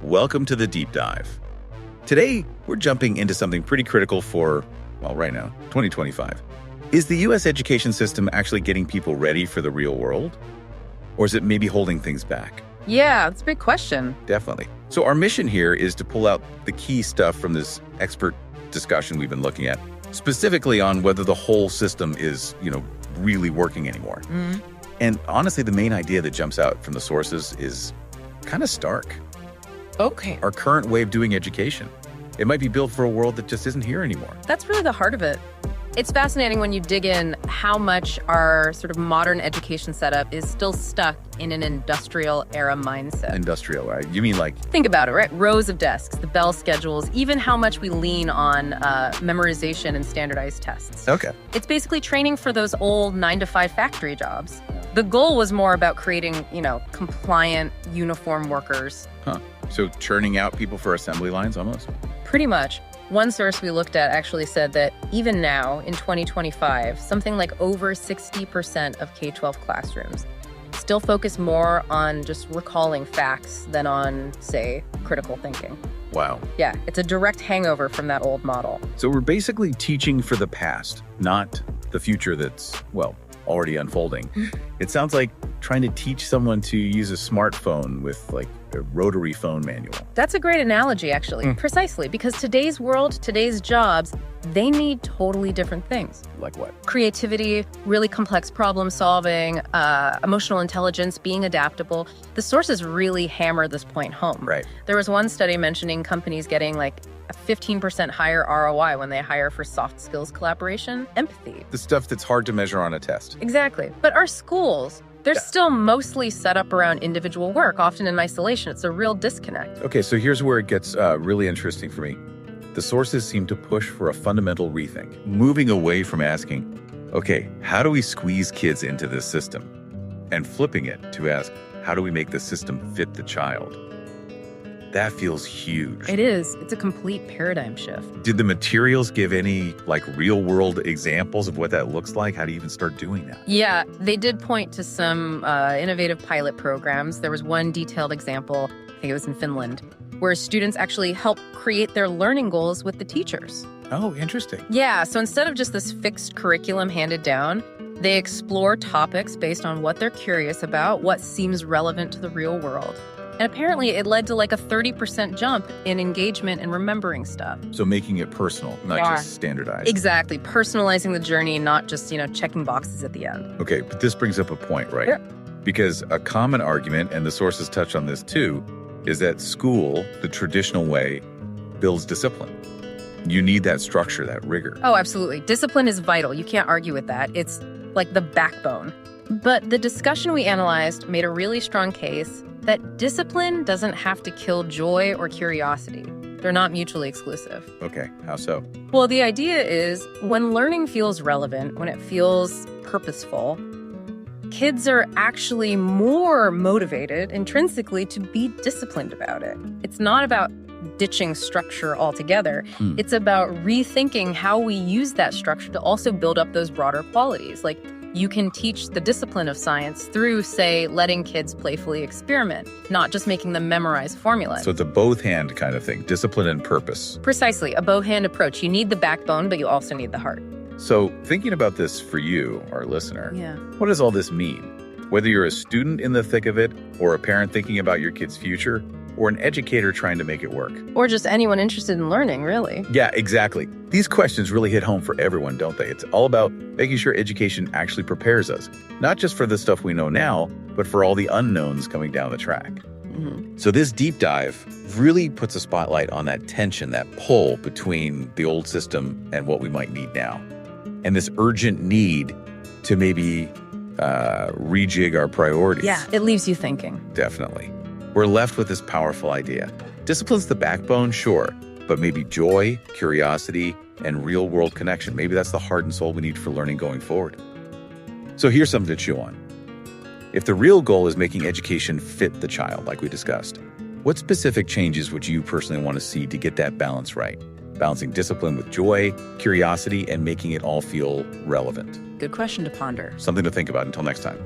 welcome to the deep dive. Today, we're jumping into something pretty critical for, well, right now, 2025. Is the U.S. education system actually getting people ready for the real world? Or is it maybe holding things back? Yeah, that's a big question. Definitely. So our mission here is to pull out the key stuff from this expert discussion we've been looking at, specifically on whether the whole system is, really working anymore. And honestly, the main idea that jumps out from the sources is kind of stark. Okay. Our current way of doing education. It might be built for a world that just isn't here anymore. That's really the heart of it. It's fascinating when you dig in how much our sort of modern education setup is still stuck in an industrial era mindset. Industrial, right? You mean like... Think about it, right? Rows of desks, the bell schedules, even how much we lean on memorization and standardized tests. Okay. It's basically training for those old 9-to-5 factory jobs. The goal was more about creating, compliant, uniform workers. Huh. So churning out people for assembly lines almost? Pretty much. One source we looked at actually said that even now, in 2025, something like over 60% of K-12 classrooms still focus more on just recalling facts than on, say, critical thinking. Wow. Yeah, it's a direct hangover from that old model. So we're basically teaching for the past, not the future that's, already unfolding. It sounds like trying to teach someone to use a smartphone with like a rotary phone manual. That's a great analogy, actually. Precisely, because today's world, today's jobs, they need totally different things. Like what? Creativity, really complex problem solving, emotional intelligence, being adaptable. The sources really hammer this point home. Right. There was one study mentioning companies getting like a 15% higher ROI when they hire for soft skills collaboration, empathy. The stuff that's hard to measure on a test. Exactly. But our schools, they're still mostly set up around individual work, often in isolation. It's a real disconnect. Okay, so here's where it gets really interesting for me. The sources seem to push for a fundamental rethink, moving away from asking, okay, how do we squeeze kids into this system? And flipping it to ask, how do we make the system fit the child? That feels huge. It is. It's a complete paradigm shift. Did the materials give any real-world examples of what that looks like? How do you even start doing that? Yeah, they did point to some innovative pilot programs. There was one detailed example, I think it was in Finland, where students actually help create their learning goals with the teachers. Oh, interesting. Yeah, so instead of just this fixed curriculum handed down, they explore topics based on what they're curious about, what seems relevant to the real world. And apparently it led to like a 30% jump in engagement and remembering stuff. So making it personal, not just standardized. Exactly. Personalizing the journey, not just, checking boxes at the end. Okay, but this brings up a point, right? Yeah. Because a common argument, and the sources touch on this too, is that school, the traditional way, builds discipline. You need that structure, that rigor. Oh, absolutely. Discipline is vital. You can't argue with that. It's like the backbone. But the discussion we analyzed made a really strong case that discipline doesn't have to kill joy or curiosity. They're not mutually exclusive. Okay, how so? Well, the idea is when learning feels relevant, when it feels purposeful, kids are actually more motivated intrinsically to be disciplined about it. It's not about ditching structure altogether. It's about rethinking how we use that structure to also build up those broader qualities. Like, you can teach the discipline of science through, say, letting kids playfully experiment, not just making them memorize formulas. So it's a both-hand kind of thing, discipline and purpose. Precisely, a bow-hand approach. You need the backbone, but you also need the heart. So thinking about this for you, our listener, Yeah. what does all this mean? Whether you're a student in the thick of it, or a parent thinking about your kid's future, or an educator trying to make it work. Or just anyone interested in learning, really. Yeah, exactly. These questions really hit home for everyone, don't they? It's all about making sure education actually prepares us, not just for the stuff we know now, but for all the unknowns coming down the track. So this deep dive really puts a spotlight on that tension, that pull between the old system and what we might need now. And this urgent need to maybe rejig our priorities. Yeah, it leaves you thinking. Definitely. We're left with this powerful idea. Discipline's the backbone, sure, but maybe joy, curiosity, and real-world connection. Maybe that's the heart and soul we need for learning going forward. So here's something to chew on. If the real goal is making education fit the child, like we discussed, what specific changes would you personally want to see to get that balance right? Balancing discipline with joy, curiosity, and making it all feel relevant. Good question to ponder. Something to think about until next time.